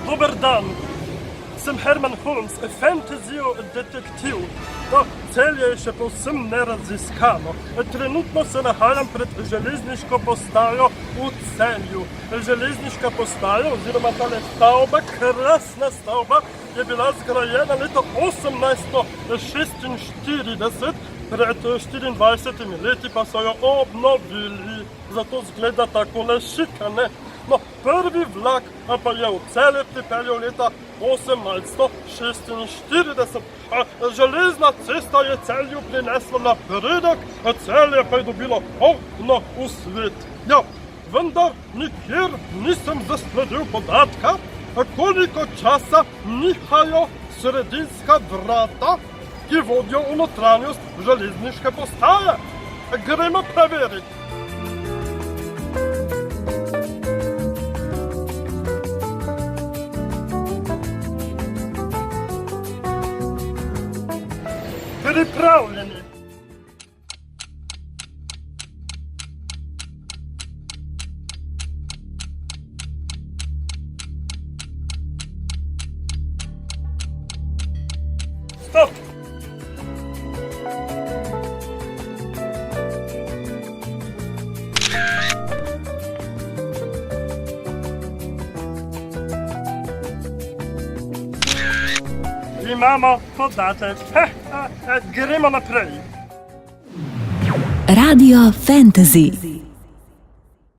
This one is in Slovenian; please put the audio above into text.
Dober dan. Sem Herman Holmes, fantasy detektiv. To celje je še povsem neraziskano. Trenutno se nahajam pred železniško postajo v Celju. Železniška postaja oziroma tale stavba, krasna stavba, je bila zgrajena leta 1846, pred 24 leti pa so jo obnovili. Zato zgleda takole šikane. No, prvi vlak pa je v Celje pripeljal leta 1846. Železna cesta je Celju prinesla napredek, Celje pa je dobilo okno v svet. Ja, vendar nikjer nisem zasledil podatka, koliko časa nihajo sredinska vrata, ki vodijo v notranjost železniške postaje. Gremo preveriti. Pripravljeni. Stop! Imamo podatek. Gremo naprej. Radio Fantasy.